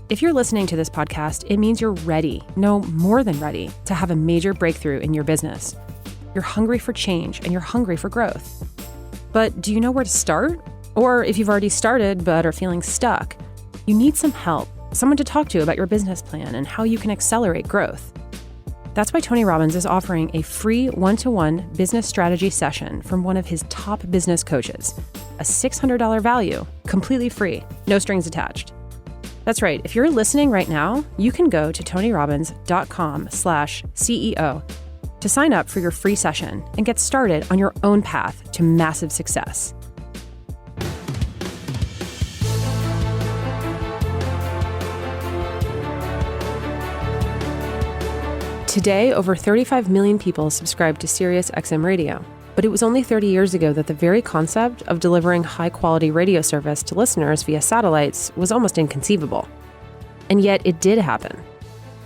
If you're listening to this podcast, it means you're ready, no, more than ready, to have a major breakthrough in your business. You're hungry for change and you're hungry for growth. But do you know where to start? Or if you've already started but are feeling stuck, you need some help, someone to talk to about your business plan and how you can accelerate growth. That's why Tony Robbins is offering a free one-to-one business strategy session from one of his top business coaches, a $600 value, completely free, no strings attached. That's right. If you're listening right now, you can go to tonyrobbins.com/CEO to sign up for your free session and get started on your own path to massive success. Today, over 35 million people subscribe to SiriusXM Radio. But it was only 30 years ago that the very concept of delivering high-quality radio service to listeners via satellites was almost inconceivable. And yet it did happen.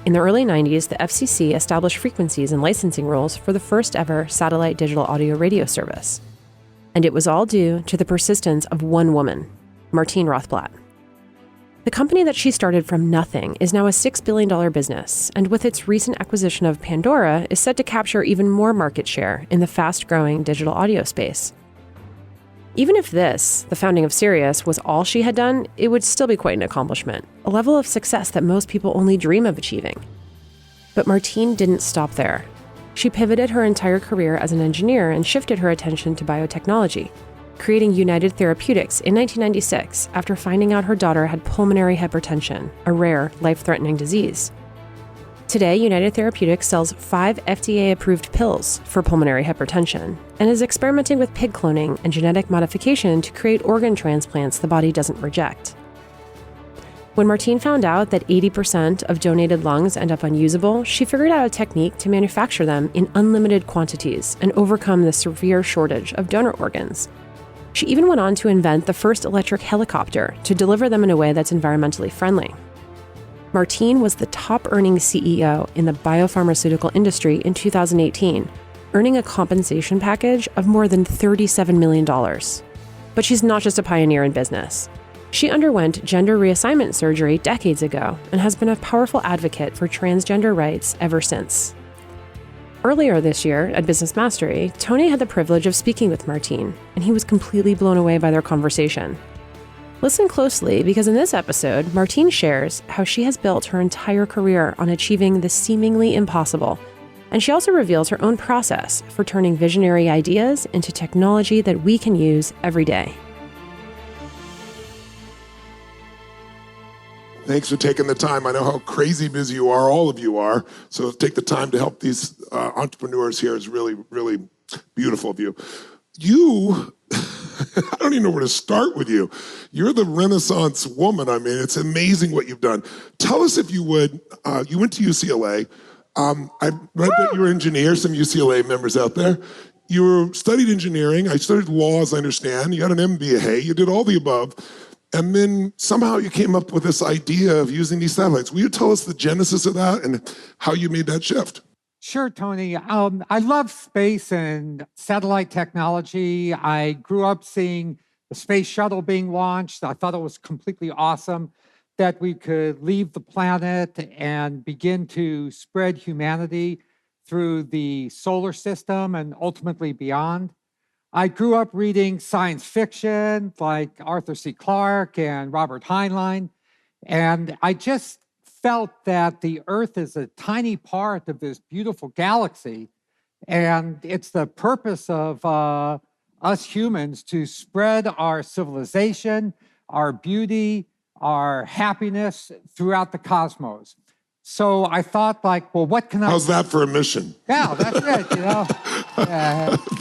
In the early 90s, the FCC established frequencies and licensing rules for the first ever satellite digital audio radio service. And it was all due to the persistence of one woman, Martine Rothblatt. The company that she started from nothing is now a $6 billion business, and with its recent acquisition of Pandora, is set to capture even more market share in the fast-growing digital audio space. Even if this, the founding of Sirius, was all she had done, it would still be quite an accomplishment, a level of success that most people only dream of achieving. But Martine didn't stop there. She pivoted her entire career as an engineer and shifted her attention to biotechnology, creating United Therapeutics in 1996 after finding out her daughter had pulmonary hypertension, a rare, life-threatening disease. Today, United Therapeutics sells 5 FDA-approved pills for pulmonary hypertension and is experimenting with pig cloning and genetic modification to create organ transplants the body doesn't reject. When Martine found out that 80% of donated lungs end up unusable, she figured out a technique to manufacture them in unlimited quantities and overcome the severe shortage of donor organs. She even went on to invent the first electric helicopter to deliver them in a way that's environmentally friendly. Martine was the top-earning CEO in the biopharmaceutical industry in 2018, earning a compensation package of more than $37 million. But she's not just a pioneer in business. She underwent gender reassignment surgery decades ago and has been a powerful advocate for transgender rights ever since. Earlier this year, at Business Mastery, Tony had the privilege of speaking with Martine, and he was completely blown away by their conversation. Listen closely, because in this episode, Martine shares how she has built her entire career on achieving the seemingly impossible, and she also reveals her own process for turning visionary ideas into technology that we can use every day. Thanks for taking the time. I know how crazy busy you are, all of you are. So take the time to help these entrepreneurs here is really, really beautiful of you. You, I don't even know where to start with you. You're the Renaissance woman. I mean, it's amazing what you've done. Tell us, if you would, you went to UCLA. I read that you were an engineer, some UCLA members out there. You studied engineering. I studied law, as I understand. You had an MBA. You did all the above. And then somehow you came up with this idea of using these satellites. Will you tell us the genesis of that and how you made that shift? Sure, Tony. I love space and satellite technology. I grew up seeing the space shuttle being launched. I thought it was completely awesome that we could leave the planet and begin to spread humanity through the solar system and ultimately beyond. I grew up reading science fiction like Arthur C. Clarke and Robert Heinlein, and I just felt that the Earth is a tiny part of this beautiful galaxy, and it's the purpose of us humans to spread our civilization, our beauty, our happiness throughout the cosmos. So I thought, like, well, what can I... How's that for a mission? Yeah, that's it, you know.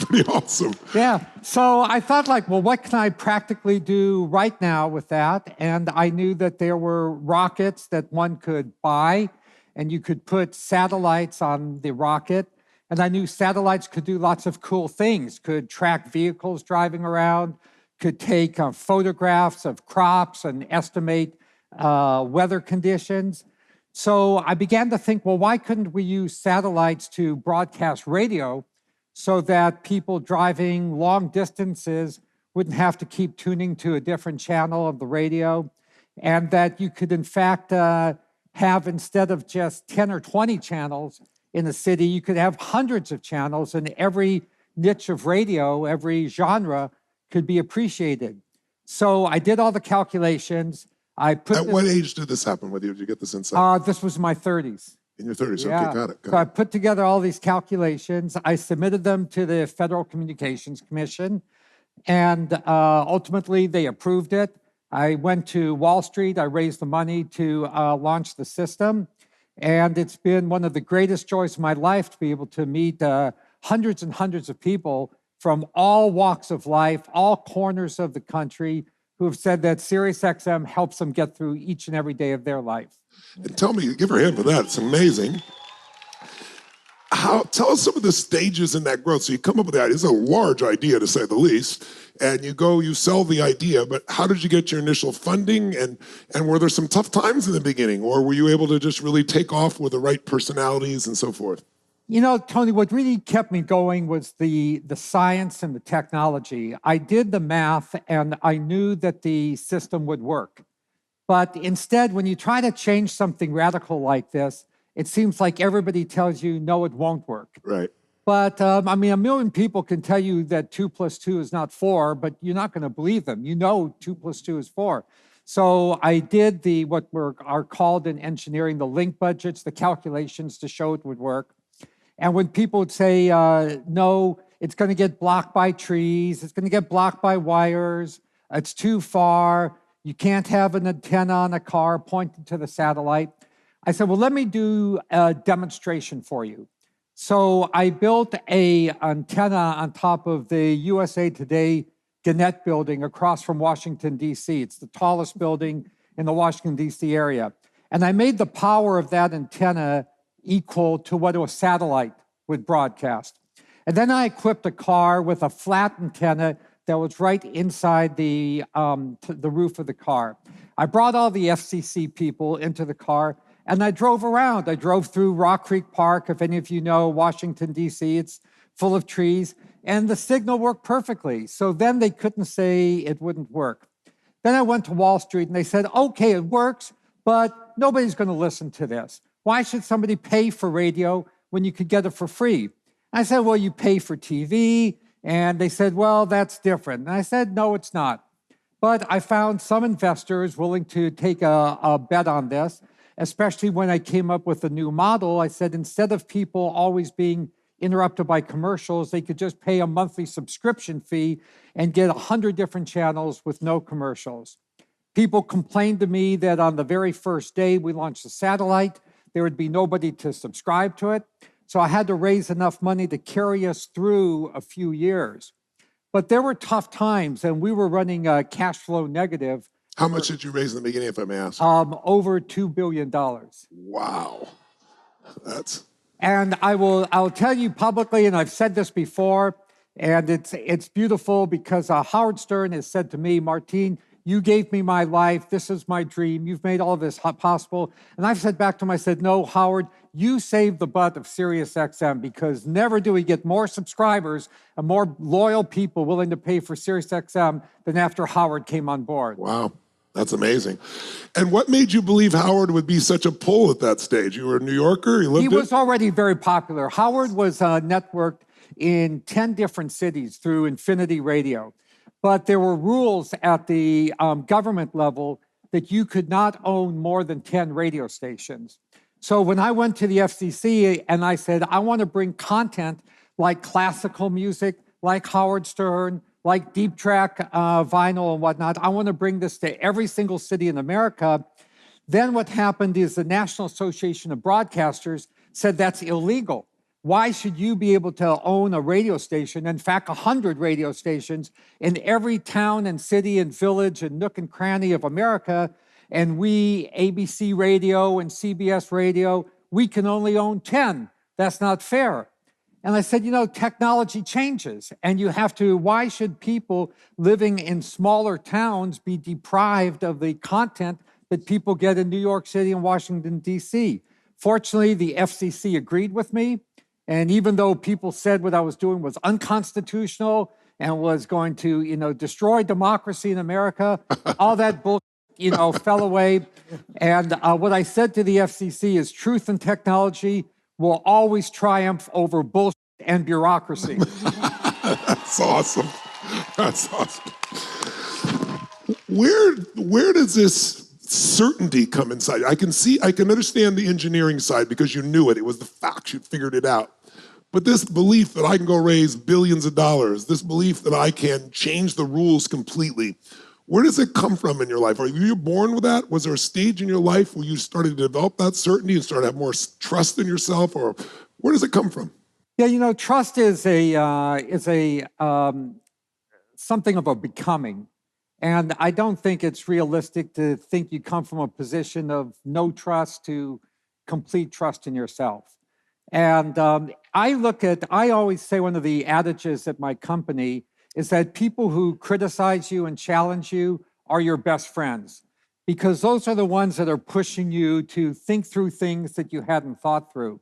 Pretty awesome. Yeah. So I thought, like, well, what can I practically do right now with that? And I knew that there were rockets that one could buy, and you could put satellites on the rocket. And I knew satellites could do lots of cool things, could track vehicles driving around, could take photographs of crops and estimate weather conditions. So I began to think, well, why couldn't we use satellites to broadcast radio so that people driving long distances wouldn't have to keep tuning to a different channel of the radio? and that you could, in fact, have, instead of just 10 or 20 channels in a city, you could have hundreds of channels, and every niche of radio, every genre could be appreciated. So I did all the calculations. At what age did this happen with you? Did you get this insight? This was my 30s. In your 30s, Yeah. okay, got it. So I put together all these calculations. I submitted them to the Federal Communications Commission, and ultimately they approved it. I went to Wall Street. I raised the money to launch the system, and it's been one of the greatest joys of my life to be able to meet hundreds and hundreds of people from all walks of life, all corners of the country, who have said that SiriusXM helps them get through each and every day of their life. And tell me, give her a hand for that. It's amazing. Tell us some of the stages in that growth. So you come up with that. It's a large idea, to say the least. And you sell the idea, but how did you get your initial funding? And were there some tough times in the beginning? Or were you able to just really take off with the right personalities and so forth? You know, Tony, what really kept me going was the science and the technology. I did the math, and I knew that the system would work. But instead, when you try to change something radical like this, it seems like everybody tells you, no, it won't work. Right. But, I mean, 1 million people can tell you that 2 + 2 is not 4, but you're not going to believe them. You know 2 + 2 is 4. So I did what are called in engineering the link budgets, the calculations to show it would work. And when people would say, no, it's going to get blocked by trees, it's going to get blocked by wires, it's too far, you can't have an antenna on a car pointing to the satellite, I said, well, let me do a demonstration for you. So I built an antenna on top of the USA Today Gannett building across from Washington, D.C. It's the tallest building in the Washington, D.C. area. And I made the power of that antenna equal to what a satellite would broadcast. And then I equipped a car with a flat antenna that was right inside the roof of the car. I brought all the FCC people into the car, and I drove around. I drove through Rock Creek Park. If any of you know Washington, D.C., it's full of trees, and the signal worked perfectly. So then they couldn't say it wouldn't work. Then I went to Wall Street, and they said, okay, it works, but nobody's going to listen to this. Why should somebody pay for radio when you could get it for free? I said, well, you pay for TV. And they said, well, that's different. And I said, no, it's not. But I found some investors willing to take a bet on this, especially when I came up with a new model. I said, instead of people always being interrupted by commercials, they could just pay a monthly subscription fee and get 100 different channels with no commercials. People complained to me that on the very first day we launched the satellite, there would be nobody to subscribe to it. So I had to raise enough money to carry us through a few years. But there were tough times, and we were running cash flow negative. How much did you raise in the beginning, if I may ask? Over $2 billion. Wow. And I'll tell you publicly, and I've said this before, and it's beautiful because Howard Stern has said to me, Martine, you gave me my life. This is my dream. You've made all of this possible. And I've said back to him, I said, no, Howard, you saved the butt of SiriusXM, because never do we get more subscribers and more loyal people willing to pay for SiriusXM than after Howard came on board. Wow. That's amazing. And what made you believe Howard would be such a pull at that stage? You were a New Yorker? He was already very popular. Howard was networked in 10 different cities through Infinity Radio. But there were rules at the government level that you could not own more than 10 radio stations. So when I went to the FCC and I said, I want to bring content like classical music, like Howard Stern, like deep track vinyl and whatnot, I want to bring this to every single city in America. Then what happened is the National Association of Broadcasters said that's illegal. Why should you be able to own a radio station, in fact, 100 radio stations in every town and city and village and nook and cranny of America, and we, ABC Radio and CBS Radio, we can only own 10. That's not fair. And I said, technology changes, and why should people living in smaller towns be deprived of the content that people get in New York City and Washington, D.C.? Fortunately, the FCC agreed with me. And even though people said what I was doing was unconstitutional and was going to, destroy democracy in America, all that bullshit fell away. And what I said to the FCC is truth and technology will always triumph over bullshit and bureaucracy. That's awesome. That's awesome. Where does this certainty come inside? I can understand the engineering side because you knew it. It was the facts. You figured it out. But this belief that I can go raise billions of dollars, this belief that I can change the rules completely, where does it come from in your life? Are you born with that? Was there a stage in your life where you started to develop that certainty and started to have more trust in yourself? Or where does it come from? Yeah, trust is something of a becoming. And I don't think it's realistic to think you come from a position of no trust to complete trust in yourself. And I always say one of the adages at my company is that people who criticize you and challenge you are your best friends, because those are the ones that are pushing you to think through things that you hadn't thought through.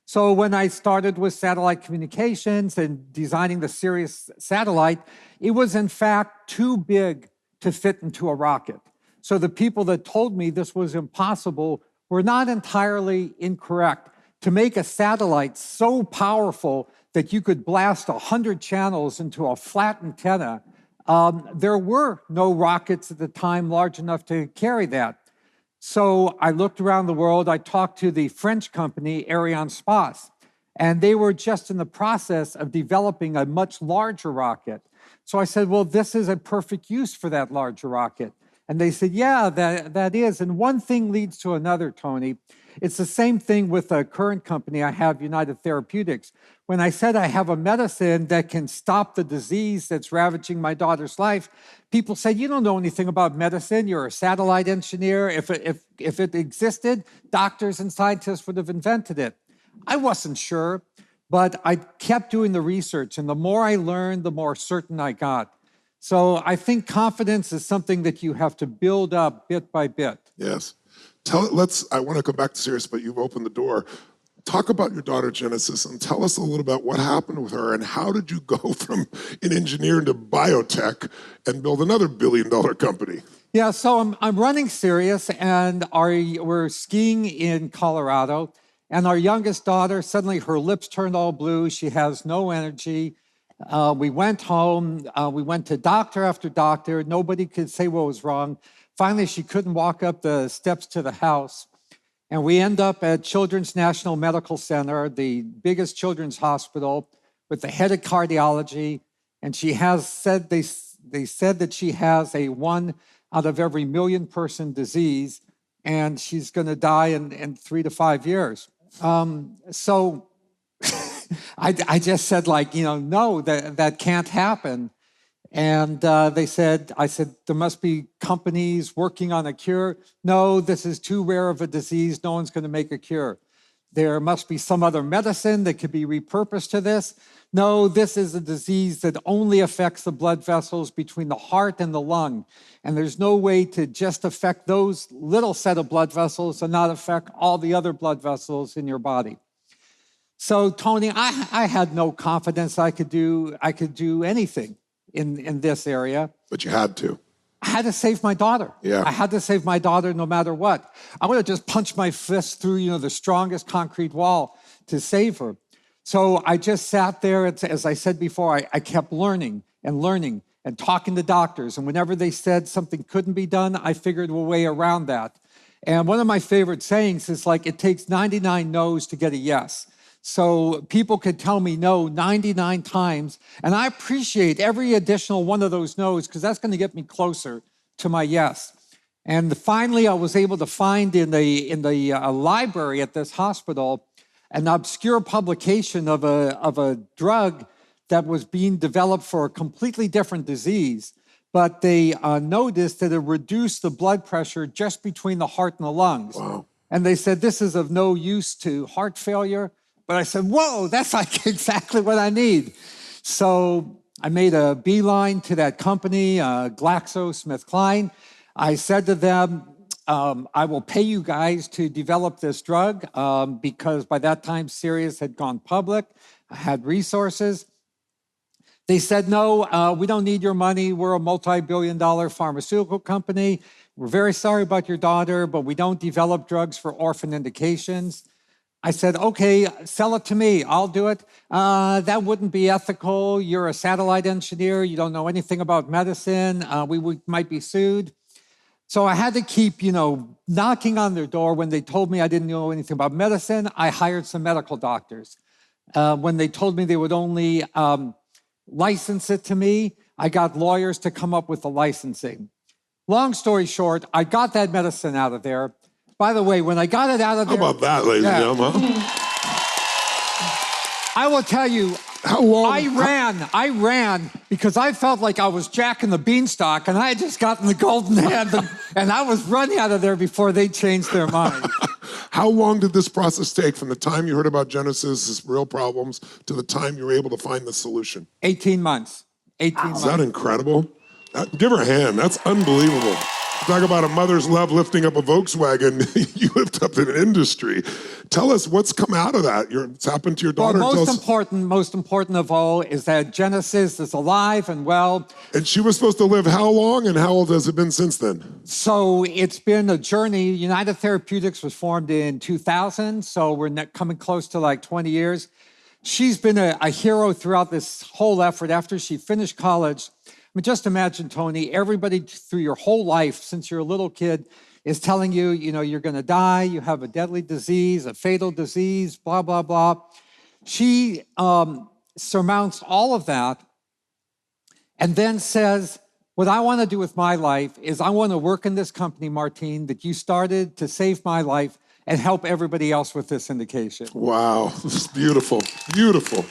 So when I started with satellite communications and designing the Sirius satellite, it was in fact too big to fit into a rocket. So the people that told me this was impossible were not entirely incorrect. To make a satellite so powerful that you could blast 100 channels into a flat antenna, there were no rockets at the time large enough to carry that. So I looked around the world. I talked to the French company, Arianespace, and they were just in the process of developing a much larger rocket. So I said, well, this is a perfect use for that larger rocket. And they said, yeah, that is. And one thing leads to another, Tony. It's the same thing with a current company I have, United Therapeutics. When I said I have a medicine that can stop the disease that's ravaging my daughter's life, people said, you don't know anything about medicine. You're a satellite engineer. If it existed, doctors and scientists would have invented it. I wasn't sure, but I kept doing the research. And the more I learned, the more certain I got. So I think confidence is something that you have to build up bit by bit. Yes. I want to come back to Sirius, but you've opened the door. Talk about your daughter, Genesis, and tell us a little about what happened with her and how did you go from an engineer into biotech and build another billion-dollar company? Yeah, so I'm running Sirius, and we're skiing in Colorado, and our youngest daughter, suddenly her lips turned all blue. She has no energy. We went home. We went to doctor after doctor. Nobody could say what was wrong. Finally, she couldn't walk up the steps to the house. And we end up at Children's National Medical Center, the biggest children's hospital, with the head of cardiology. And they said that she has a 1 out of every million person disease, and she's going to die in 3 to 5 years. So I just said, no, that can't happen. And I said, there must be companies working on a cure. No, this is too rare of a disease. No one's going to make a cure. There must be some other medicine that could be repurposed to this. No, this is a disease that only affects the blood vessels between the heart and the lung. And there's no way to just affect those little set of blood vessels and not affect all the other blood vessels in your body. So, Tony, I had no confidence I could do anything in this area. But you had to. I had to save my daughter. Yeah. I had to save my daughter no matter what. I would have just punched my fist through, the strongest concrete wall to save her. So I just sat there, as I said before, I kept learning and talking to doctors. And whenever they said something couldn't be done, I figured a way around that. And one of my favorite sayings is it takes 99 no's to get a yes. So people could tell me no 99 times, and I appreciate every additional one of those no's because that's going to get me closer to my yes. And finally, I was able to find in the library at this hospital an obscure publication of a drug that was being developed for a completely different disease, but they noticed that it reduced the blood pressure just between the heart and the lungs. Wow. And they said this is of no use to heart failure. But I said, whoa, that's exactly what I need. So I made a beeline to that company, GlaxoSmithKline. I said to them, I will pay you guys to develop this drug because by that time Sirius had gone public. I had resources. They said, no, we don't need your money. We're a multi-billion-dollar pharmaceutical company. we're very sorry about your daughter, but we don't develop drugs for orphan indications. I said, okay, sell it to me. I'll do it. That wouldn't be ethical. You're a satellite engineer. You don't know anything about medicine. We might be sued. So I had to keep, knocking on their door. When they told me I didn't know anything about medicine, I hired some medical doctors. When they told me they would only license it to me, I got lawyers to come up with the licensing. Long story short, I got that medicine out of there. By the way, when I got it out of there... How about that, ladies and gentlemen? I will tell you, how long? I ran because I felt like I was Jack and the Beanstalk, and I had just gotten the golden hand, and I was running out of there before they changed their mind. How long did this process take from the time you heard about Genesis' real problems to the time you were able to find the solution? 18 months. 18 months. Is that incredible? Give her a hand. That's unbelievable. Talk about a mother's love lifting up a Volkswagen. You lift up an industry. Tell us what's come out of that. It's happened to your daughter. Well, most important of all is that Genesis is alive and well. And she was supposed to live how long, and how old has it been since then? So it's been a journey. United Therapeutics was formed in 2000, so we're coming close to like 20 years. She's been a hero throughout this whole effort. After she finished college, I mean, just imagine, Tony, everybody through your whole life, since you're a little kid, is telling you, you're going to die, you have a deadly disease, a fatal disease, blah, blah, blah. She surmounts all of that and then says, what I want to do with my life is I want to work in this company, Martine, that you started to save my life and help everybody else with this indication. Wow, this is beautiful, beautiful.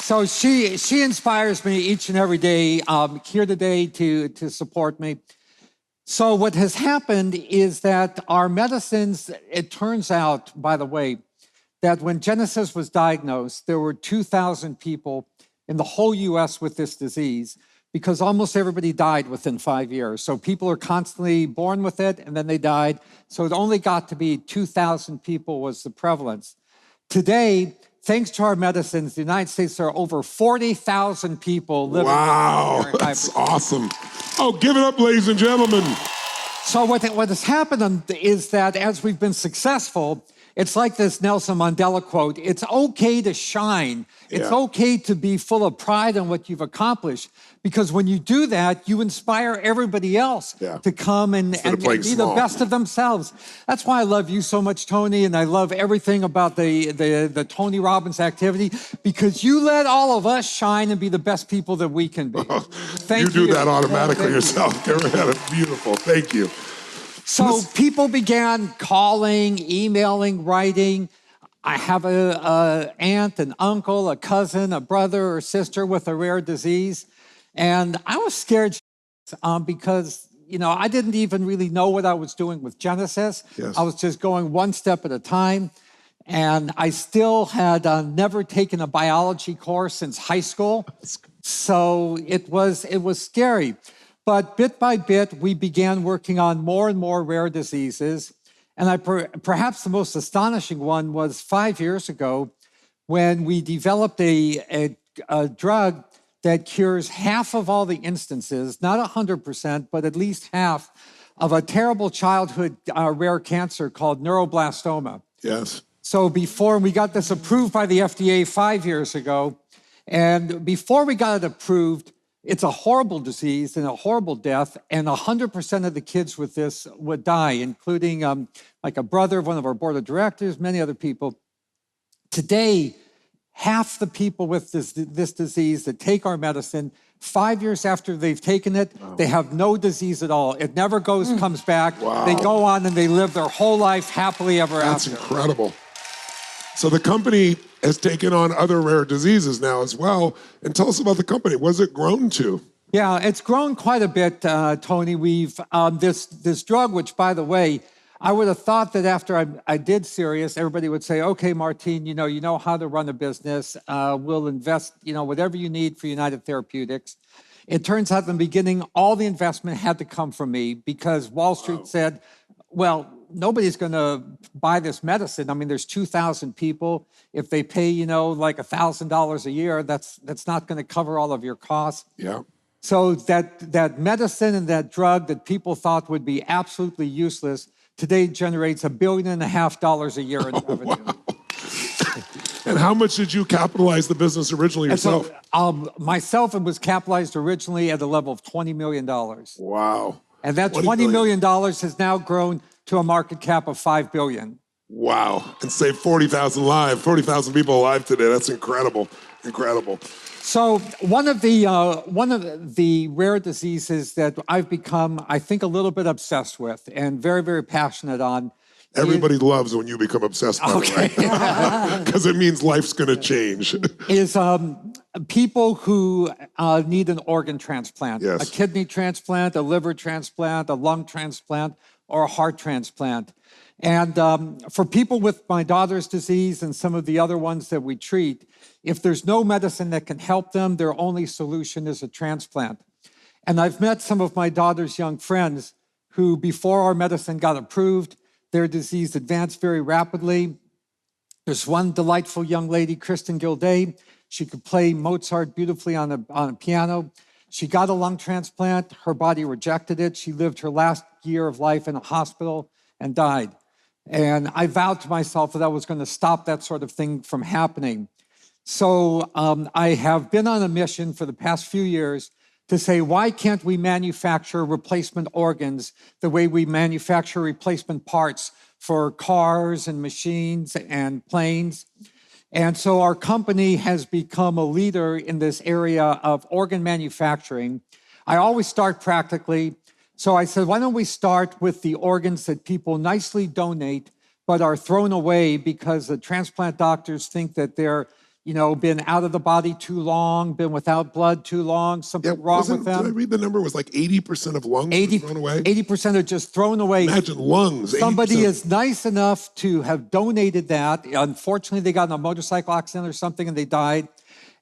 So she inspires me each and every day, here today to support me. So what has happened is that our medicines, it turns out, by the way, that when Genesis was diagnosed, there were 2,000 people in the whole US with this disease because almost everybody died within 5 years. So people are constantly born with it and then they died. So it only got to be 2,000 people was the prevalence. Today, thanks to our medicines, the United States, there are over 40,000 people living. Wow, that's awesome. Oh, give it up, ladies and gentlemen. So what has happened is that as we've been successful, it's like this Nelson Mandela quote, it's okay to shine. It's okay to be full of pride in what you've accomplished. Because when you do that, you inspire everybody else to come and be the best of themselves. That's why I love you so much, Tony, and I love everything about the Tony Robbins activity, because you let all of us shine and be the best people that we can be. Thank you. You do that automatically yourself. Beautiful. Thank you. So people began calling, emailing, writing. I have an aunt, an uncle, a cousin, a brother or sister with a rare disease. And I was scared because, I didn't even really know what I was doing with Genesis. Yes. I was just going one step at a time. And I still had never taken a biology course since high school. So it was scary. But bit by bit, we began working on more and more rare diseases. And perhaps the most astonishing one was 5 years ago when we developed a drug that cures half of all the instances, not 100%, but at least half of a terrible childhood rare cancer called neuroblastoma. Yes. So before we got this approved by the FDA 5 years ago, and before we got it approved, it's a horrible disease and a horrible death, and 100% of the kids with this would die, including like a brother of one of our board of directors, many other people. Today, half the people with this disease that take our medicine, 5 years after they've taken it, they have no disease at all. It never comes back. Wow. They go on and they live their whole life happily ever after. That's incredible. So the company has taken on other rare diseases now as well. And tell us about the company. What has it grown to? Yeah, it's grown quite a bit, Tony. We've this drug, which, by the way, I would have thought that after I did Sirius, everybody would say, okay, Martine, you know how to run a business. We'll invest, whatever you need for United Therapeutics. It turns out in the beginning, all the investment had to come from me because Wall Street said, well, nobody's going to buy this medicine. I mean, there's 2,000 people. If they pay, like $1,000 a year, that's not going to cover all of your costs. Yeah. So that medicine and that drug that people thought would be absolutely useless today generates $1.5 billion a year in revenue. Wow. And how much did you capitalize the business originally yourself? So, myself, it was capitalized originally at a level of $20 million. Wow. And that $20 million has now grown to a market cap of $5 billion. Wow. And saved 40,000 people alive today. That's incredible. Incredible. So one of the rare diseases that I've become, I think, a little bit obsessed with and very, very passionate on. Everybody loves when you become obsessed, by the way, because it means life's going to change. Is people who need an organ transplant, a kidney transplant, a liver transplant, a lung transplant, or a heart transplant. And for people with my daughter's disease and some of the other ones that we treat, if there's no medicine that can help them, their only solution is a transplant. And I've met some of my daughter's young friends who, before our medicine got approved, their disease advanced very rapidly. There's one delightful young lady, Kristen Gilday. She could play Mozart beautifully on a piano. She got a lung transplant. Her body rejected it. She lived her last year of life in a hospital and died. And I vowed to myself that I was going to stop that sort of thing from happening. So I have been on a mission for the past few years to say, why can't we manufacture replacement organs the way we manufacture replacement parts for cars and machines and planes? And so our company has become a leader in this area of organ manufacturing. I always start practically. So I said, why don't we start with the organs that people nicely donate but are thrown away because the transplant doctors think that they're been out of the body too long, been without blood too long, something wrong with them. Did I read the number? It was like 80% of lungs were thrown away? 80% are just thrown away. Imagine lungs. 80%. Somebody is nice enough to have donated that. Unfortunately, they got in a motorcycle accident or something and they died.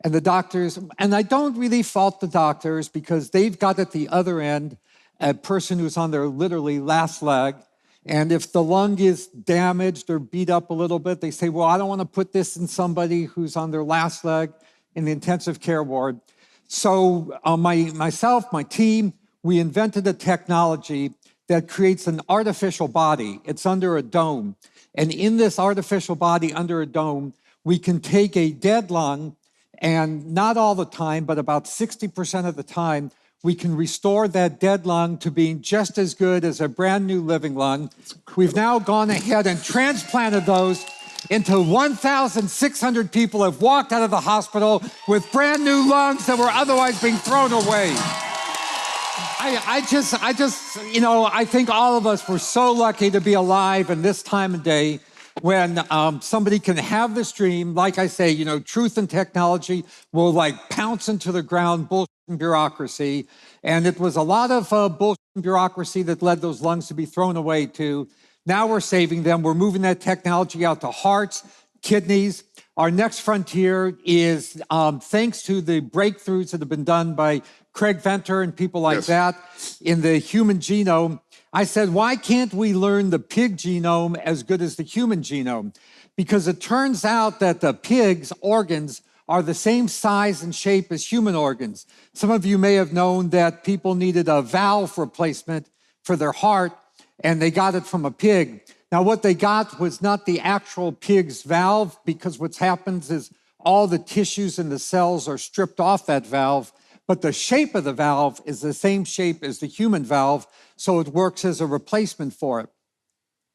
And the doctors, and I don't really fault the doctors because they've got at the other end a person who's on their literally last leg. And if the lung is damaged or beat up a little bit, they say, well, I don't want to put this in somebody who's on their last leg in the intensive care ward. So my team, we invented a technology that creates an artificial body. It's under a dome. And in this artificial body under a dome, we can take a dead lung and not all the time, but about 60% of the time, we can restore that dead lung to being just as good as a brand new living lung. We've now gone ahead and transplanted those into 1,600 people have walked out of the hospital with brand new lungs that were otherwise being thrown away. I think all of us were so lucky to be alive in this time of day when somebody can have this dream. Like I say, truth and technology will pounce into the ground bullshit and bureaucracy. And it was a lot of bullshit and bureaucracy that led those lungs to be thrown away too. Now we're saving them. We're moving that technology out to hearts, kidneys. Our next frontier is thanks to the breakthroughs that have been done by Craig Venter and people like that in the human genome. I said, why can't we learn the pig genome as good as the human genome? Because it turns out that the pig's organs are the same size and shape as human organs. Some of you may have known that people needed a valve replacement for their heart, and they got it from a pig. Now, what they got was not the actual pig's valve, because what happens is all the tissues and the cells are stripped off that valve, but the shape of the valve is the same shape as the human valve, so it works as a replacement for it.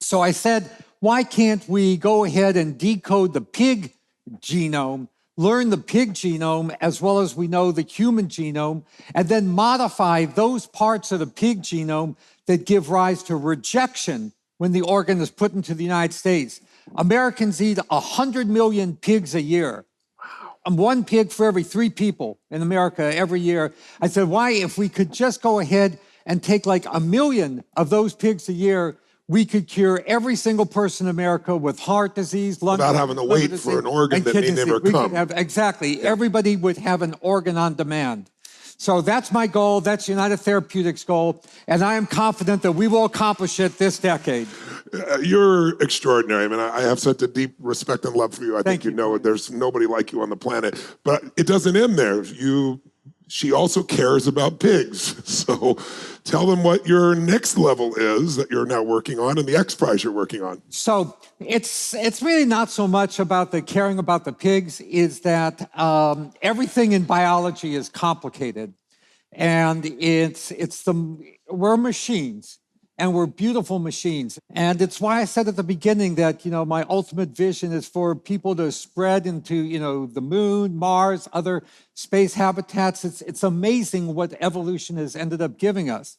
So I said, why can't we go ahead and decode the pig genome, learn the pig genome as well as we know the human genome, and then modify those parts of the pig genome that give rise to rejection when the organ is put into the United States. Americans eat 100 million pigs a year. One pig for every 3 people in America every year. I said, why, if we could just go ahead and take 1 million of those pigs a year, we could cure every single person in America with heart disease, lung disease. Without having to wait for an organ that may never come. Everybody would have an organ on demand. So that's my goal. That's United Therapeutics' goal. And I am confident that we will accomplish it this decade. You're extraordinary. I mean, I have such a deep respect and love for you. I think you know it. There's nobody like you on the planet. But it doesn't end there. You she also cares about pigs. So tell them what your next level is that you're now working on and the X Prize you're working on. So it's really not so much about the caring about the pigs, is that everything in biology is complicated. And we're machines, and we're beautiful machines. And it's why I said at the beginning that, my ultimate vision is for people to spread into, the moon, Mars, other space habitats. It's amazing what evolution has ended up giving us.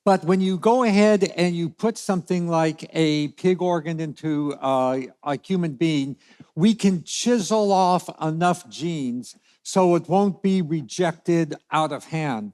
But when you go ahead and you put something like a pig organ into a human being, we can chisel off enough genes so it won't be rejected out of hand.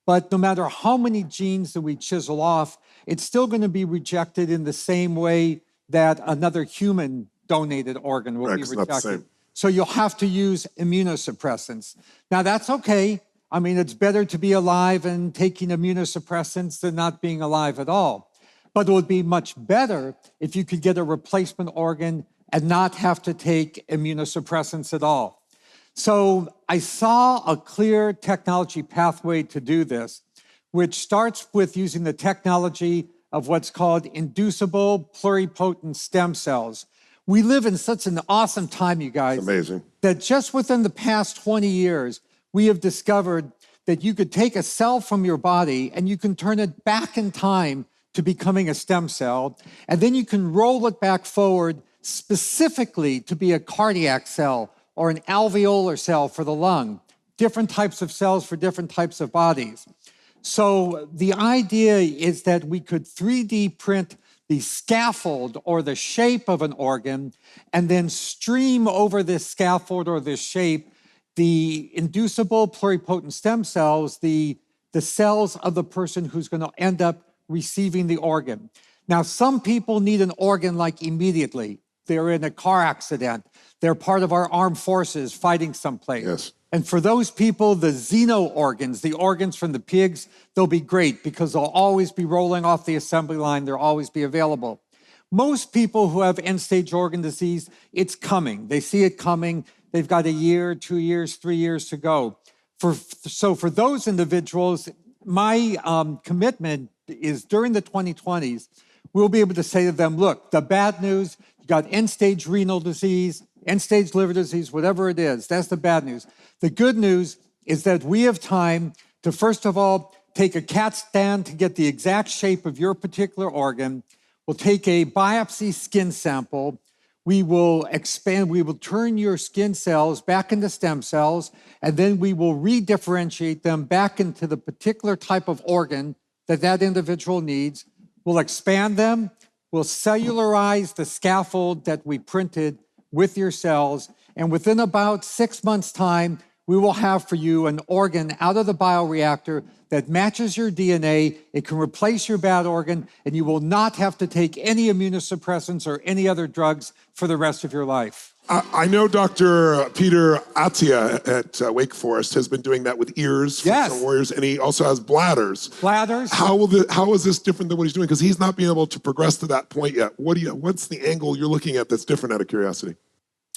But no matter how many genes that we chisel off, it's still going to be rejected in the same way that another human donated organ will be rejected. Not the same. So you'll have to use immunosuppressants. Now, that's okay. I mean, it's better to be alive and taking immunosuppressants than not being alive at all. But it would be much better if you could get a replacement organ and not have to take immunosuppressants at all. So I saw a clear technology pathway to do this, which starts with using the technology of what's called inducible pluripotent stem cells. We live in such an awesome time, you guys. It's amazing. That just within the past 20 years, we have discovered that you could take a cell from your body and you can turn it back in time to becoming a stem cell, and then you can roll it back forward specifically to be a cardiac cell or an alveolar cell for the lung, different types of cells for different types of bodies. So the idea is that we could 3D print the scaffold or the shape of an organ and then stream over this scaffold or this shape the inducible pluripotent stem cells, the cells of the person who's going to end up receiving the organ. Now, some people need an organ like immediately. They're in a car accident. They're part of our armed forces fighting someplace. Yes. And for those people, the xeno organs, the organs from the pigs, they'll be great because they'll always be rolling off the assembly line. They'll always be available. Most people who have end-stage organ disease, it's coming. They see it coming. They've got a year, 2 years, 3 years to go. So for those individuals, my commitment is during the 2020s, we'll be able to say to them, look, the bad news, you got end-stage renal disease, end-stage liver disease, whatever it is, that's the bad news. The good news is that we have time to, first of all, take a CAT scan to get the exact shape of your particular organ. We'll take a biopsy skin sample. We will expand, we will turn your skin cells back into stem cells, and then we will redifferentiate them back into the particular type of organ that that individual needs. We'll expand them. We'll cellularize the scaffold that we printed with your cells. And within about 6 months' time, we will have for you an organ out of the bioreactor that matches your DNA. It can replace your bad organ, and you will not have to take any immunosuppressants or any other drugs for the rest of your life. I know Dr. Peter Attia at Wake Forest has been doing that with ears for some warriors, and he also has bladders. Bladders. How is this different than what he's doing? Because he's not being able to progress to that point yet. What's the angle you're looking at that's different, out of curiosity?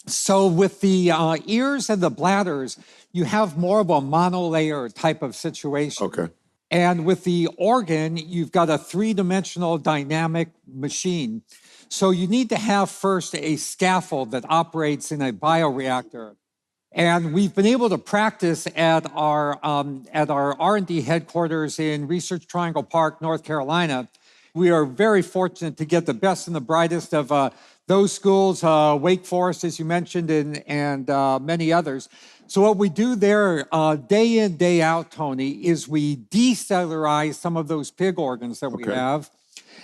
So with the ears and the bladders, you have more of a monolayer type of situation. Okay. And with the organ, you've got a three-dimensional dynamic machine. So you need to have first a scaffold that operates in a bioreactor. And we've been able to practice at our R&D headquarters in Research Triangle Park, North Carolina. We are very fortunate to get the best and the brightest of those schools, Wake Forest, as you mentioned, and many others. So what we do there day in, day out, Tony, is we decellularize some of those pig organs that we have,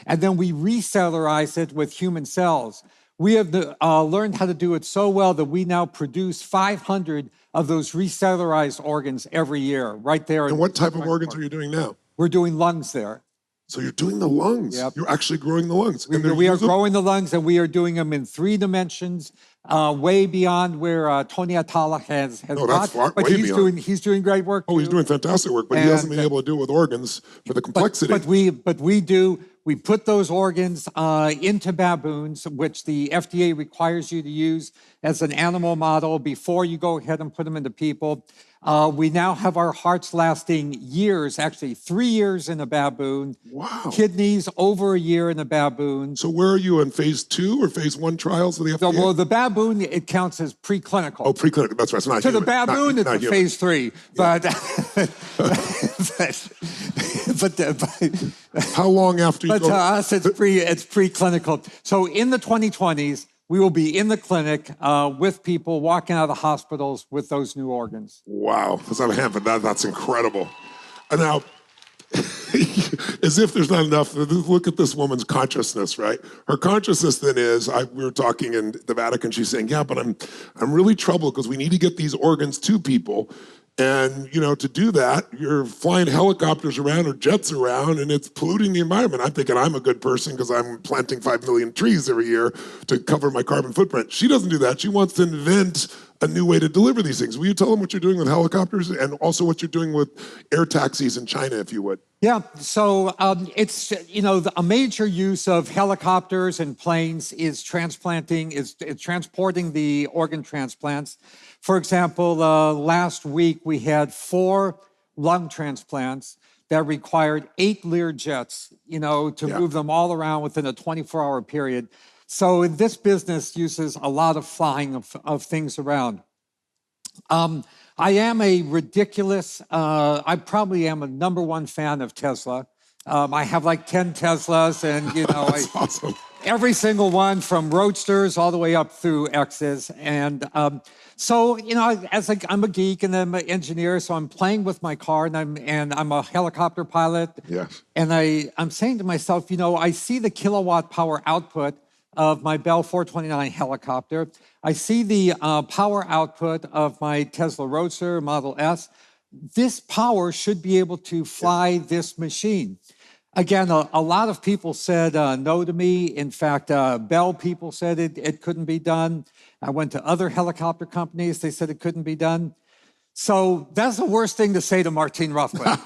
and then we recellularize it with human cells. We have learned how to do it so well that we now produce 500 of those recellularized organs every year, right there. And what type of organs are you doing now? We're doing lungs there. So you're doing the lungs. Yep. You're actually growing the lungs. We are growing the lungs, and we are doing them in 3 dimensions, way beyond where Tony Atala has No, that's got. But way he's beyond. He's doing great work. Oh, he's doing fantastic work, but he hasn't been able to do it with organs for the complexity. But we We put those organs into baboons, which the FDA requires you to use as an animal model before you go ahead and put them into people. We now have our hearts lasting years, actually 3 years in a baboon. Wow. Kidneys over a year in a baboon. So where are you in phase 2 or phase 1 trials of the FDA? Well, the baboon, it counts as preclinical. Oh, preclinical. That's right. It's not To human. the baboon, not it's a human. phase 3. Yeah. But How long after you But go? to us, it's preclinical. So in the 2020s, we will be in the clinic with people walking out of the hospitals with those new organs. Wow. That's incredible. And now, as if there's not enough, look at this woman's consciousness, right? Her consciousness then is, we were talking in the Vatican, she's saying, yeah, but I'm really troubled because we need to get these organs to people. And, to do that, you're flying helicopters around or jets around, and it's polluting the environment. I'm thinking I'm a good person because I'm planting 5 million trees every year to cover my carbon footprint. She doesn't do that. She wants to invent a new way to deliver these things. Will you tell them what you're doing with helicopters and also what you're doing with air taxis in China, if you would? Yeah, so it's, a major use of helicopters and planes is transporting the organ transplants. For example, last week we had 4 lung transplants that required 8 Lear jets, to move them all around within a 24-hour period. So this business uses a lot of flying of things around. I am a ridiculous, I probably am a #1 fan of Tesla. I have like 10 Teslas and, That's awesome. Every single one from Roadsters all the way up through X's. And so, I'm a geek and I'm an engineer, so I'm playing with my car and I'm a helicopter pilot. Yes. And I'm saying to myself, I see the kilowatt power output of my Bell 429 helicopter. I see the power output of my Tesla Roadster Model S. This power should be able to fly this machine. Again, a lot of people said no to me. In fact, Bell people said it couldn't be done. I went to other helicopter companies. They said it couldn't be done. So that's the worst thing to say to Martine Rothblatt.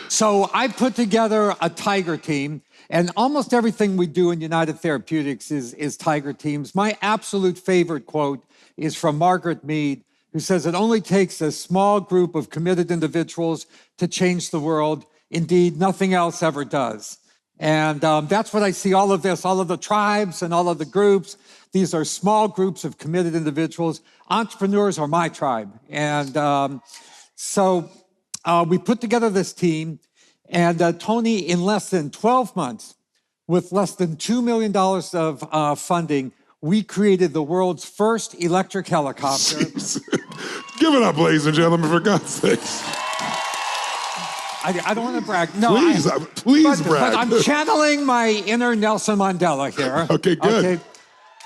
So I put together a Tiger team, and almost everything we do in United Therapeutics is Tiger teams. My absolute favorite quote is from Margaret Mead, who says, "It only takes a small group of committed individuals to change the world. Indeed, nothing else ever does." And that's what I see all of this, all of the tribes and all of the groups. These are small groups of committed individuals. Entrepreneurs are my tribe. And so we put together this team, and Tony, in less than 12 months, with less than $2 million of funding, we created the world's first electric helicopter. Jeez. Give it up, ladies and gentlemen, for God's sakes. I don't want to brag. No, please brag. But I'm channeling my inner Nelson Mandela here. Okay, good. Okay.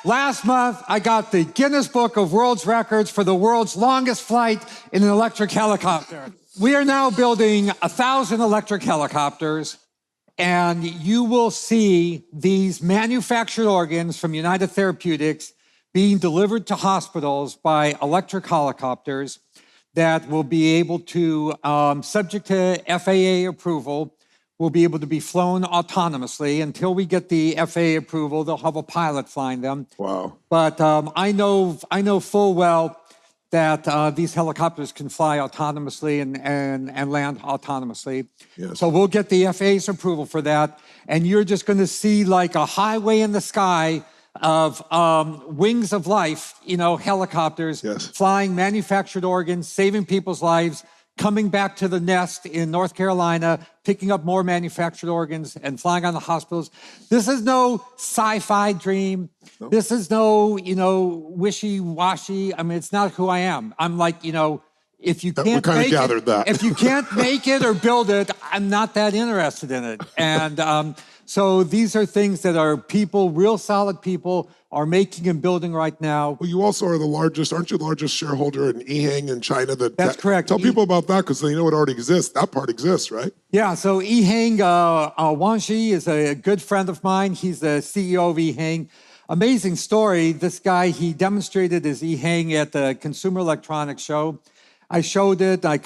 Last month, I got the Guinness Book of World Records for the world's longest flight in an electric helicopter. We are now building 1,000 electric helicopters, and you will see these manufactured organs from United Therapeutics being delivered to hospitals by electric helicopters that will be able to, subject to FAA approval, will be able to be flown autonomously. Until we get the FAA approval, they'll have a pilot flying them. Wow. But I know full well that these helicopters can fly autonomously and land autonomously. Yes. So we'll get the FAA's approval for that. And you're just going to see like a highway in the sky of wings of life, helicopters, yes, flying manufactured organs, saving people's lives, coming back to the nest in North Carolina, picking up more manufactured organs and flying on the hospitals. This is no sci-fi dream. No. This is no, wishy-washy. I mean, it's not who I am. I'm like, if you can't if you can't make it or build it, I'm not that interested in it. And so these are things that are real solid people are making and building right now. Well, you also are aren't you the largest shareholder in Ehang in China? That's correct. Tell people about that because they know it already exists. That part exists, right? Yeah, so Ehang, Wangxi is a good friend of mine. He's the CEO of Ehang. Amazing story. This guy, he demonstrated his Ehang at the Consumer Electronics Show. I showed it. I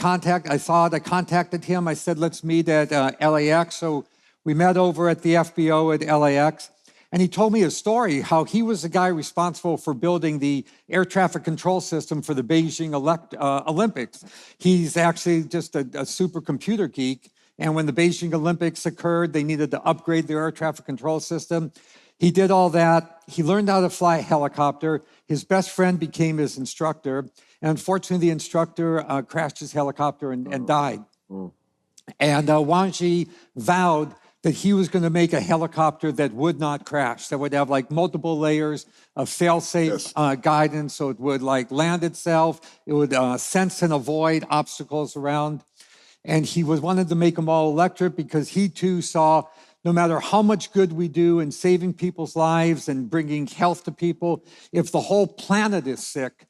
saw it. I contacted him. I said, let's meet at LAX. So we met over at the FBO at LAX. And he told me a story, how he was the guy responsible for building the air traffic control system for the Beijing Olympics. He's actually just a supercomputer geek. And when the Beijing Olympics occurred, they needed to upgrade their air traffic control system. He did all that. He learned how to fly a helicopter. His best friend became his instructor. And unfortunately, the instructor crashed his helicopter and died. And Wang Xi vowed that he was going to make a helicopter that would not crash, that would have like multiple layers of fail-safe guidance, so it would like land itself, it would sense and avoid obstacles around. And he wanted to make them all electric because he too saw no matter how much good we do in saving people's lives and bringing health to people, if the whole planet is sick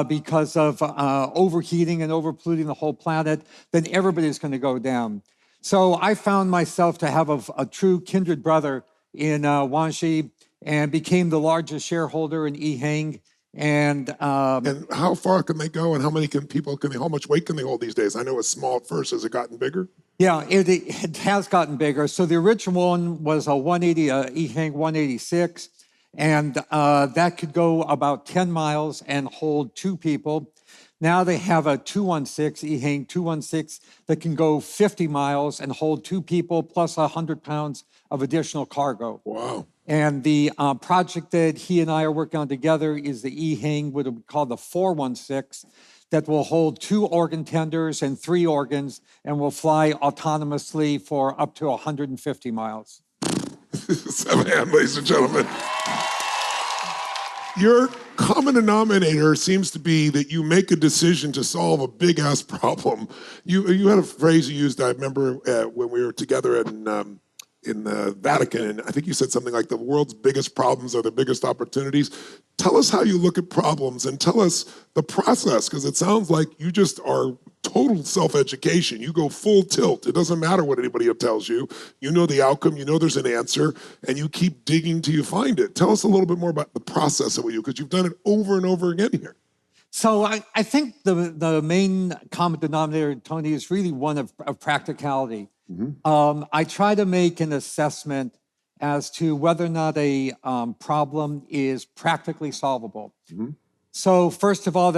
because of overheating and overpolluting the whole planet, then everybody's going to go down. So I found myself to have a true kindred brother in Wang Xi and became the largest shareholder in EHang. And how far can they go, and how much weight can they hold these days? I know it's small at first. Has it gotten bigger? Yeah, it has gotten bigger. So the original one was a EHang 186, and that could go about 10 miles and hold 2 people. Now they have a 216, EHang 216, that can go 50 miles and hold 2 people plus 100 pounds of additional cargo. Wow. And the project that he and I are working on together is the EHang, what we call the 416, that will hold 2 organ tenders and 3 organs and will fly autonomously for up to 150 miles. 7 hand, ladies and gentlemen. Your common denominator seems to be that you make a decision to solve a big-ass problem. You had a phrase you used, I remember, when we were together in the Vatican, and I think you said something like, the world's biggest problems are the biggest opportunities. Tell us how you look at problems and tell us the process, because it sounds like you just are total self-education. You go full tilt. It doesn't matter what anybody tells you. You know the outcome, you know there's an answer, and you keep digging till you find it. Tell us a little bit more about the process of you, because you've done it over and over again here. So I think the main common denominator, Tony, is really one of practicality. Mm-hmm. I try to make an assessment as to whether or not a problem is practically solvable. Mm-hmm. So first of all,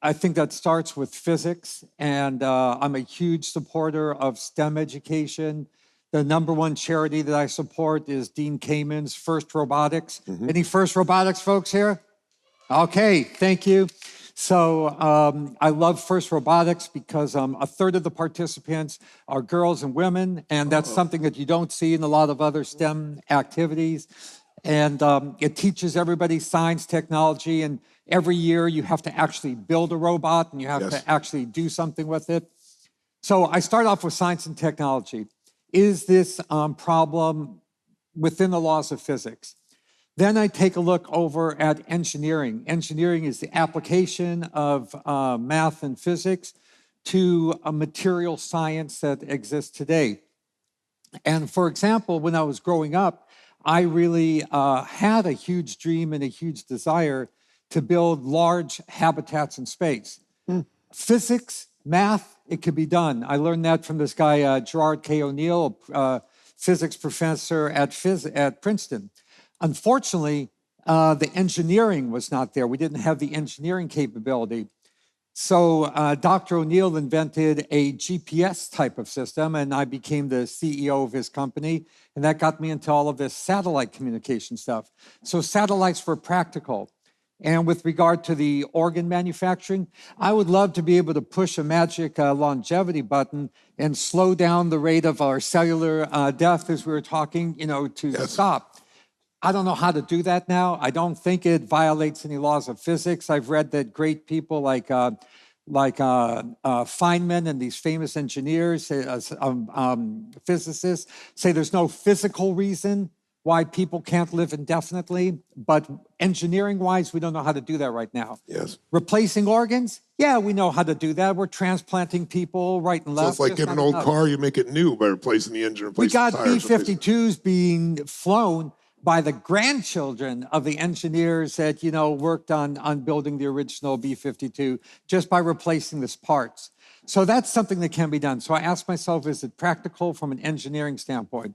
I think that starts with physics, and I'm a huge supporter of STEM education. The number one charity that I support is Dean Kamen's First Robotics. Mm-hmm. Any First Robotics folks here? Okay, thank you. So I love First Robotics because a third of the participants are girls and women, and that's something that you don't see in a lot of other STEM activities. And it teaches everybody science, technology, and every year you have to actually build a robot and you have to actually do something with it. So I start off with science and technology. Is this problem within the laws of physics? Then I take a look over at engineering. Engineering is the application of math and physics to a material science that exists today. And for example, when I was growing up, I really had a huge dream and a huge desire to build large habitats in space. Physics, math, it could be done. I learned that from this guy, Gerard K. O'Neill, a physics professor at Princeton. Unfortunately, the engineering was not there. We didn't have the engineering capability. So Dr. O'Neill invented a GPS type of system, and I became the CEO of his company, and that got me into all of this satellite communication stuff. So satellites were practical. And with regard to the organ manufacturing, I would love to be able to push a magic longevity button and slow down the rate of our cellular death, as we were talking, to stop. I don't know how to do that now. I don't think it violates any laws of physics. I've read that great people like Feynman and these famous engineers, physicists, say there's no physical reason why people can't live indefinitely, but engineering-wise, we don't know how to do that right now. Yes. Replacing organs? Yeah, we know how to do that. We're transplanting people right and left. So it's like getting an old car, you make it new by replacing the engine, we got tires, B-52s being flown by the grandchildren of the engineers that, worked on building the original B-52 just by replacing the parts. So that's something that can be done. So I ask myself, is it practical from an engineering standpoint?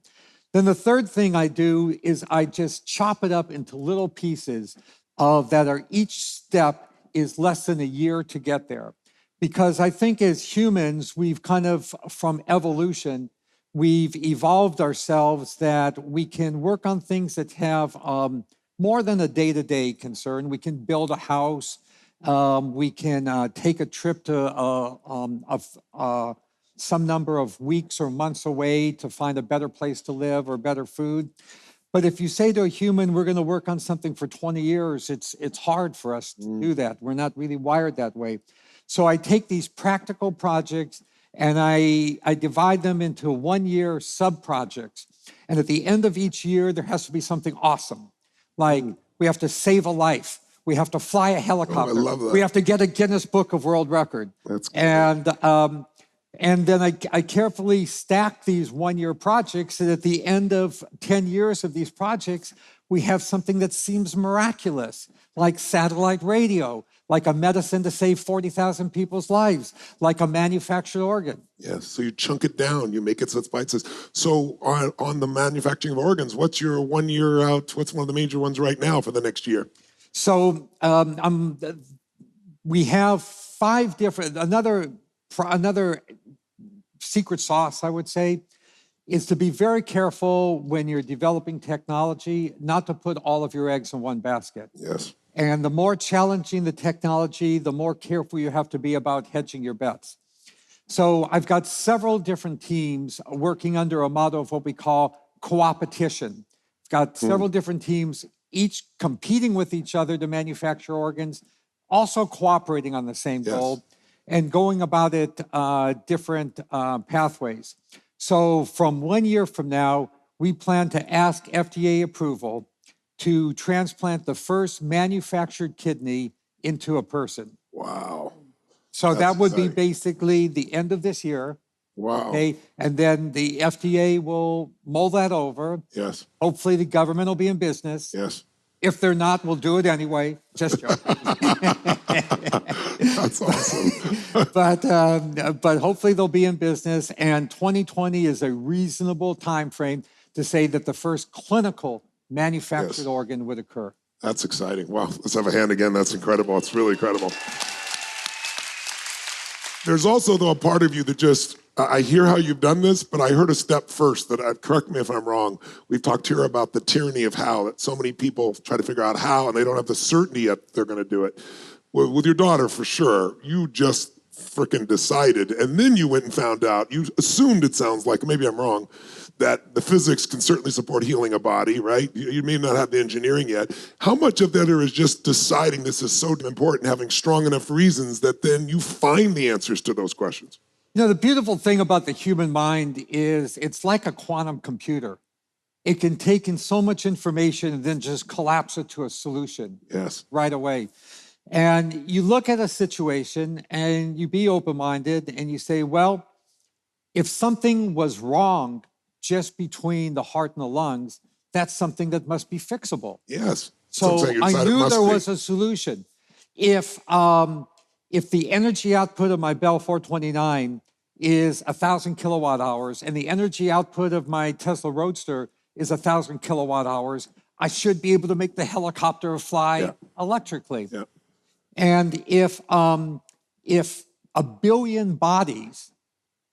Then the third thing I do is I just chop it up into little pieces that are each step is less than a year to get there. Because I think as humans, we've kind of, from evolution, we've evolved ourselves that we can work on things that have more than a day-to-day concern. We can build a house. We can take a trip to some number of weeks or months away to find a better place to live or better food. But if you say to a human, we're going to work on something for 20 years, it's hard for us to do that. We're not really wired that way. So I take these practical projects and I divide them into 1-year sub-projects. And at the end of each year, there has to be something awesome. Like we have to save a life. We have to fly a helicopter. I love that. We have to get a Guinness Book of World Record. That's cool. And then I carefully stack these 1-year projects, and at the end of 10 years of these projects, we have something that seems miraculous, like satellite radio, like a medicine to save 40,000 people's lives, like a manufactured organ. Yes, so you chunk it down, you make it so it's bite-sized. So on the manufacturing of organs, what's your 1 year out? What's one of the major ones right now for the next year? So we have 5 different, another secret sauce, I would say, is to be very careful when you're developing technology, not to put all of your eggs in one basket. Yes. And the more challenging the technology, the more careful you have to be about hedging your bets. So I've got several different teams working under a model of what we call co-opetition. I've got several different teams, each competing with each other to manufacture organs, also cooperating on the same goal, and going about it different pathways. So from 1 year from now, we plan to ask FDA approval to transplant the first manufactured kidney into a person. Wow. So that would be basically the end of this year. Wow. Okay, and then the FDA will mull that over. Yes. Hopefully the government will be in business. Yes. If they're not, we'll do it anyway. Just joking. That's awesome. But hopefully they'll be in business, and 2020 is a reasonable time frame to say that the first clinical manufactured organ would occur. That's exciting. Wow. Let's have a hand again. That's incredible. It's really incredible. There's also, though, a part of you that just, I hear how you've done this, but I heard a step first that, correct me if I'm wrong, we've talked here about the tyranny of how, that so many people try to figure out how, and they don't have the certainty yet they're going to do it. Well, with your daughter, for sure, you just freaking decided, and then you went and found out, you assumed, it sounds like, maybe I'm wrong, that the physics can certainly support healing a body, right? You may not have the engineering yet. How much of that is just deciding this is so important, having strong enough reasons that then you find the answers to those questions? The beautiful thing about the human mind is it's like a quantum computer. It can take in so much information and then just collapse it to a solution right away. And you look at a situation and you be open-minded and you say, well, if something was wrong just between the heart and the lungs, that's something that must be fixable. Yes. So I knew there was a solution. If the energy output of my Bell 429 is 1,000 kilowatt hours and the energy output of my Tesla Roadster is 1,000 kilowatt hours, I should be able to make the helicopter fly electrically. Yeah. And if a billion bodies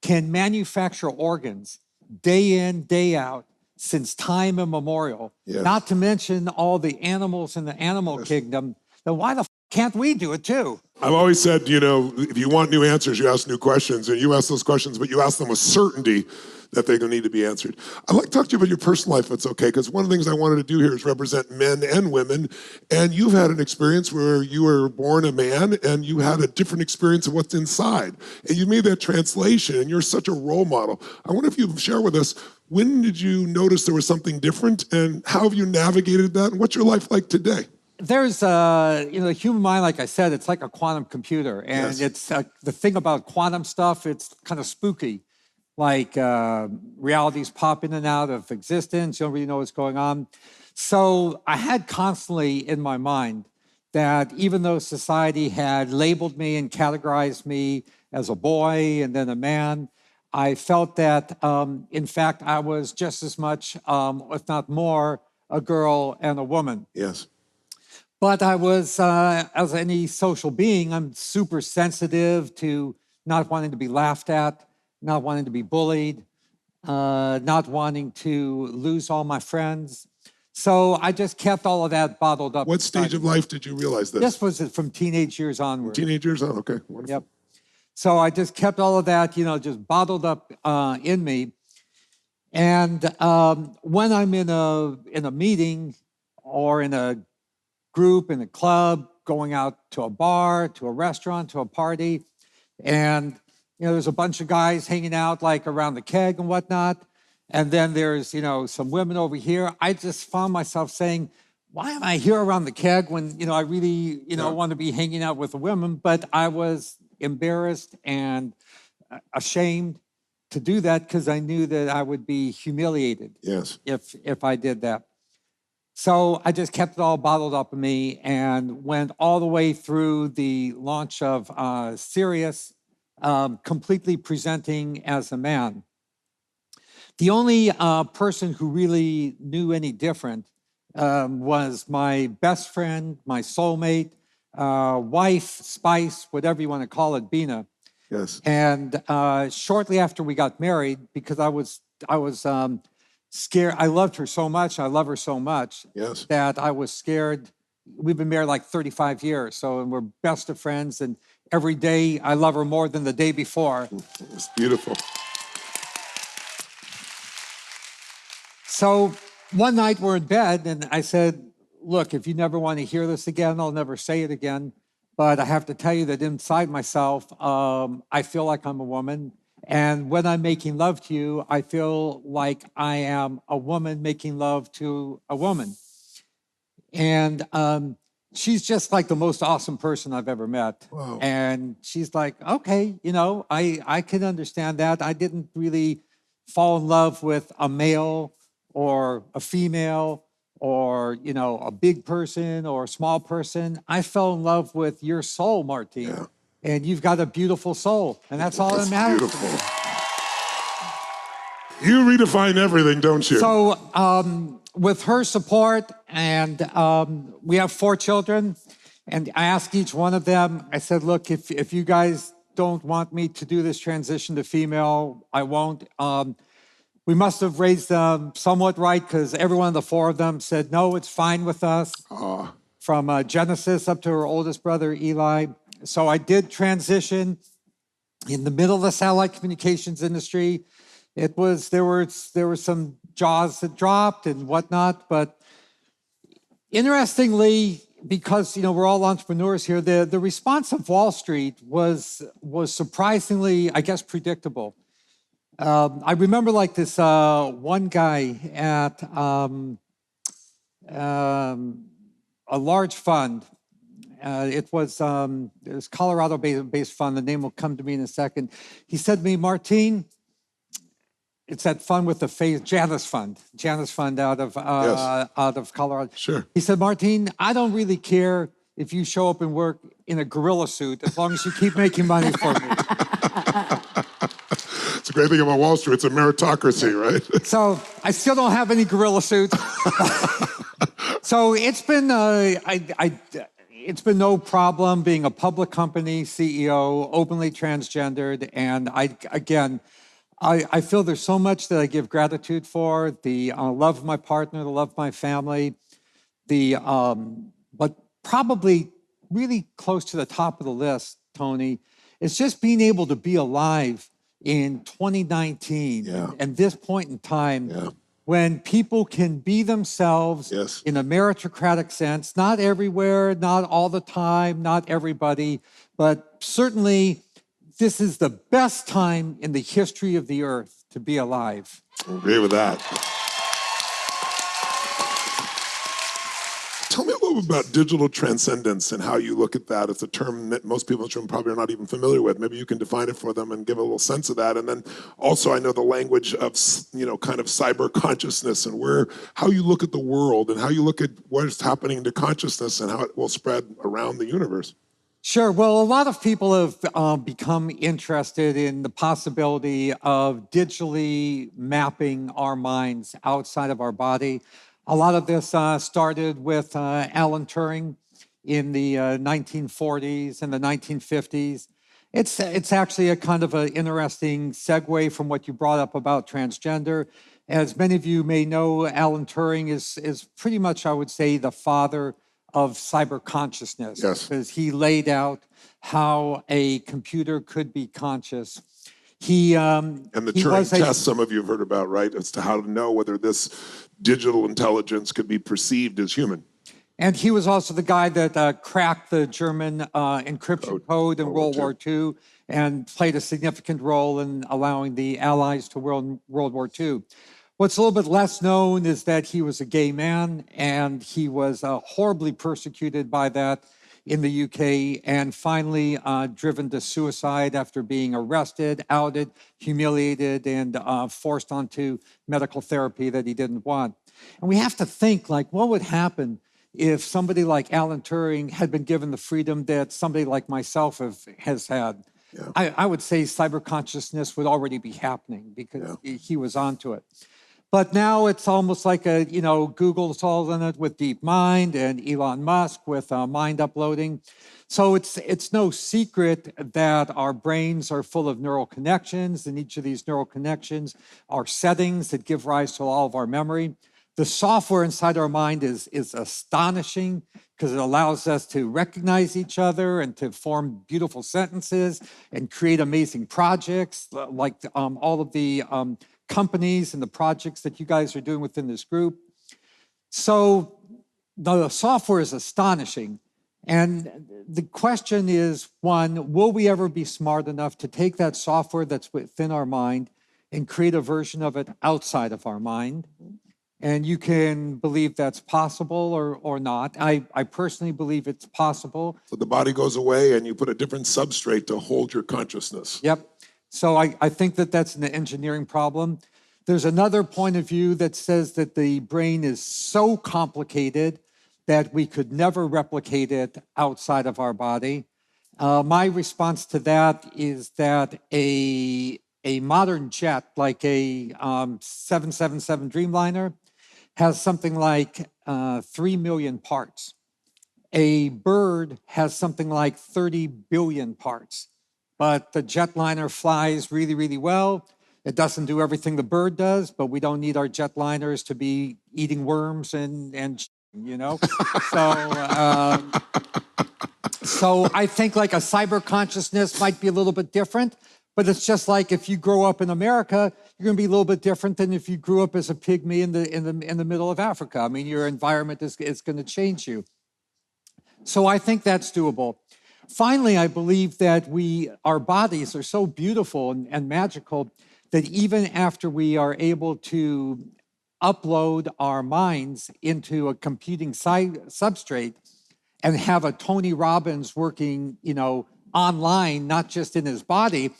can manufacture organs day in, day out, since time immemorial, not to mention all the animals in the animal kingdom, then why the can't we do it too? I've always said, if you want new answers, you ask new questions, and you ask those questions, but you ask them with certainty that they're going to need to be answered. I'd like to talk to you about your personal life, if it's okay, because one of the things I wanted to do here is represent men and women, and you've had an experience where you were born a man, and you had a different experience of what's inside, and you made that translation, and you're such a role model. I wonder if you share with us, when did you notice there was something different, and how have you navigated that, and what's your life like today? There's, the human mind, like I said, it's like a quantum computer, and it's the thing about quantum stuff, it's kind of spooky. like realities pop in and out of existence. You don't really know what's going on. So I had constantly in my mind that even though society had labeled me and categorized me as a boy and then a man, I felt that, in fact, I was just as much, if not more, a girl and a woman. Yes. But I was, as any social being, I'm super sensitive to not wanting to be laughed at, not wanting to be bullied, not wanting to lose all my friends. So I just kept all of that bottled up. What stage of life did you realize this? This was from teenage years onward. Teenage years on, okay. Wonderful. Yep. So I just kept all of that, just bottled up in me. And when I'm in a meeting or in a group, in a club, going out to a bar, to a restaurant, to a party, and there's a bunch of guys hanging out like around the keg and whatnot, and then there's some women over here, I just found myself saying, why am I here around the keg when I really want to be hanging out with the women? But I was embarrassed and ashamed to do that because I knew that I would be humiliated if I did that. So I just kept it all bottled up in me and went all the way through the launch of Sirius, completely presenting as a man. The only person who really knew any different was my best friend, my soulmate, wife, spice, whatever you want to call it, Bina. Yes. And shortly after we got married, because I was scared. I loved her so much. I love her so much that I was scared. We've been married like 35 years, so we're best of friends. And every day I love her more than the day before. It's beautiful. So one night we're in bed, and I said, look, if you never want to hear this again, I'll never say it again. But I have to tell you that inside myself, I feel like I'm a woman. And when I'm making love to you, I feel like I am a woman making love to a woman. And she's just like the most awesome person I've ever met. Wow. And she's like, okay, I can understand that. I didn't really fall in love with a male or a female or, a big person or a small person. I fell in love with your soul, Martine. Yeah. And you've got a beautiful soul. And that's all that matters. Beautiful. You redefine everything, don't you? So with her support, and we have 4 children, and I asked each one of them, I said, look, if you guys don't want me to do this transition to female, I won't. We must have raised them somewhat right, because every one of the 4 of them said, no, it's fine with us. From Genesis up to her oldest brother, Eli. So I did transition in the middle of the satellite communications industry. There were some jaws that dropped and whatnot, but interestingly, because we're all entrepreneurs here, the response of Wall Street was surprisingly, I guess, predictable. I remember like this one guy at a large fund. It was Colorado-based fund. The name will come to me in a second. He said to me, Martine, it's that fund with the face, Janus Fund out of Colorado. Sure. He said, Martine, I don't really care if you show up and work in a gorilla suit as long as you keep making money for me. It's a great thing about Wall Street. It's a meritocracy, right? So I still don't have any gorilla suits. So it's been it's been no problem being a public company CEO, openly transgendered, and I feel there's so much that I give gratitude for, the love of my partner, the love of my family, but probably really close to the top of the list, Tony, is just being able to be alive in 2019 and this point in time when people can be themselves in a meritocratic sense, not everywhere, not all the time, not everybody, but certainly this is the best time in the history of the earth to be alive. I agree with that. Tell me a little bit about digital transcendence and how you look at that. It's a term that most people in this room probably are not even familiar with. Maybe you can define it for them and give a little sense of that. And then also, I know the language of, kind of cyber consciousness and how you look at the world and how you look at what's happening to consciousness and how it will spread around the universe. Sure. Well, a lot of people have become interested in the possibility of digitally mapping our minds outside of our body. A lot of this started with Alan Turing in the 1940s and the 1950s. It's actually a kind of an interesting segue from what you brought up about transgender. As many of you may know, Alan Turing is pretty much, I would say, the father of cyber consciousness. Yes. Because he laid out how a computer could be conscious. And the Turing test, some of you have heard about, right? As to how to know whether this digital intelligence could be perceived as human. And he was also the guy that cracked the German encryption code in World War II and played a significant role in allowing the Allies to win World War II. What's a little bit less known is that he was a gay man, and he was horribly persecuted by that in the UK, and finally driven to suicide after being arrested, outed, humiliated, and forced onto medical therapy that he didn't want. And we have to think, like, what would happen if somebody like Alan Turing had been given the freedom that somebody like myself has had? Yeah. I would say cyber consciousness would already be happening because he was onto it. But now it's almost like Google's all in it with DeepMind and Elon Musk with mind uploading. So it's no secret that our brains are full of neural connections, and each of these neural connections are settings that give rise to all of our memory. The software inside our mind is astonishing because it allows us to recognize each other and to form beautiful sentences and create amazing projects like all of the companies and the projects that you guys are doing within this group. So the software is astonishing. And the question is, one, will we ever be smart enough to take that software that's within our mind and create a version of it outside of our mind? And you can believe that's possible or not. I personally believe it's possible. So the body goes away and you put a different substrate to hold your consciousness. Yep. So I think that's an engineering problem. There's another point of view that says that the brain is so complicated that we could never replicate it outside of our body. My response to that is that a modern jet, like a 777 Dreamliner, has something like 3 million parts. A bird has something like 30 billion parts. But the jetliner flies really, really well. It doesn't do everything the bird does, but we don't need our jetliners to be eating worms and So I think like a cyber consciousness might be a little bit different, but it's just like if you grow up in America, you're going to be a little bit different than if you grew up as a pygmy in the middle of Africa. I mean, your environment is going to change you. So I think that's doable. Finally, I believe that our bodies are so beautiful and magical that even after we are able to upload our minds into a computing substrate and have a Tony Robbins working, online, not just in his body,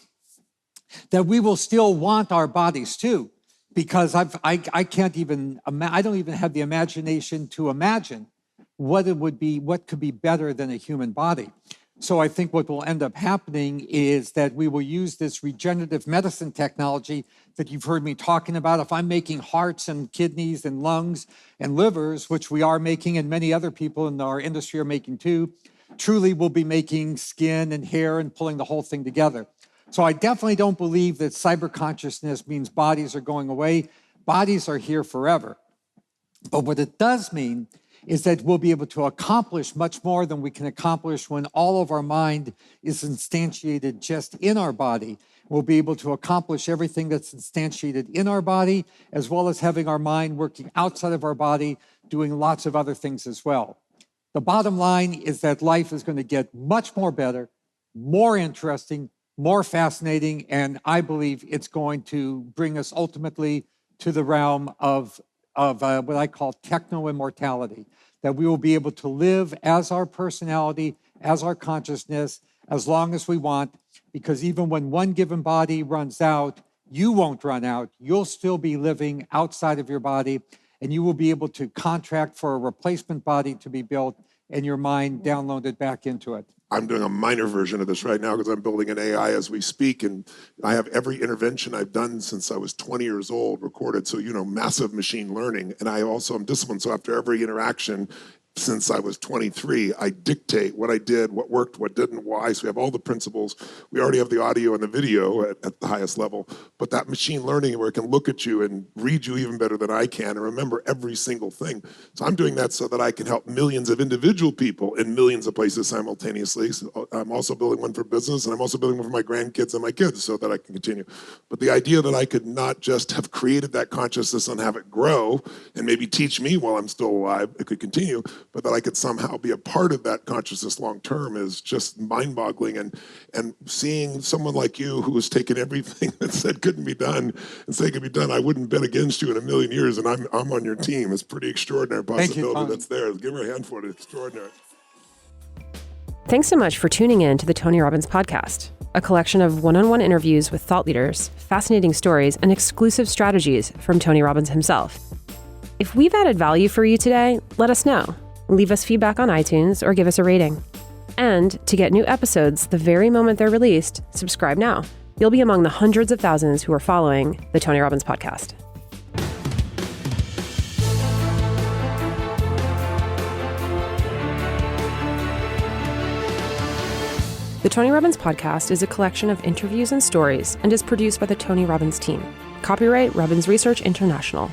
that we will still want our bodies too, because I don't even have the imagination to imagine what could be better than a human body. So I think what will end up happening is that we will use this regenerative medicine technology that you've heard me talking about. If I'm making hearts and kidneys and lungs and livers, which we are making and many other people in our industry are making too, truly we'll be making skin and hair and pulling the whole thing together. So I definitely don't believe that cyber consciousness means bodies are going away. Bodies are here forever. But what it does mean is that we'll be able to accomplish much more than we can accomplish when all of our mind is instantiated just in our body. We'll be able to accomplish everything that's instantiated in our body, as well as having our mind working outside of our body, doing lots of other things as well. The bottom line is that life is going to get much more better, more interesting, more fascinating, and I believe it's going to bring us ultimately to the realm of what I call techno-immortality. that we will be able to live as our personality, as our consciousness, as long as we want, because even when one given body runs out, you won't run out. You'll still be living outside of your body, and you will be able to contract for a replacement body to be built and your mind downloaded back into it. I'm doing a minor version of this right now because I'm building an AI as we speak, and I have every intervention I've done since I was 20 years old recorded. So, massive machine learning. And I also am disciplined. So after every interaction, since I was 23, I dictate what I did, what worked, what didn't, why. So we have all the principles. We already have the audio and the video at the highest level. But that machine learning where it can look at you and read you even better than I can and remember every single thing. So I'm doing that so that I can help millions of individual people in millions of places simultaneously. So I'm also building one for business, and I'm also building one for my grandkids and my kids so that I can continue. But the idea that I could not just have created that consciousness and have it grow and maybe teach me while I'm still alive, it could continue, but that I could somehow be a part of that consciousness long term is just mind-boggling. And seeing someone like you who has taken everything that said couldn't be done and say it could be done, I wouldn't bet against you in a million years, and I'm on your team. It's pretty extraordinary possibility that's there. Give her a hand for it. It's extraordinary. Thanks so much for tuning in to the Tony Robbins Podcast, a collection of one-on-one interviews with thought leaders, fascinating stories, and exclusive strategies from Tony Robbins himself. If we've added value for you today, let us know. Leave us feedback on iTunes or give us a rating. And to get new episodes the very moment they're released, subscribe now. You'll be among the hundreds of thousands who are following the Tony Robbins Podcast. The Tony Robbins Podcast is a collection of interviews and stories and is produced by the Tony Robbins team. Copyright Robbins Research International.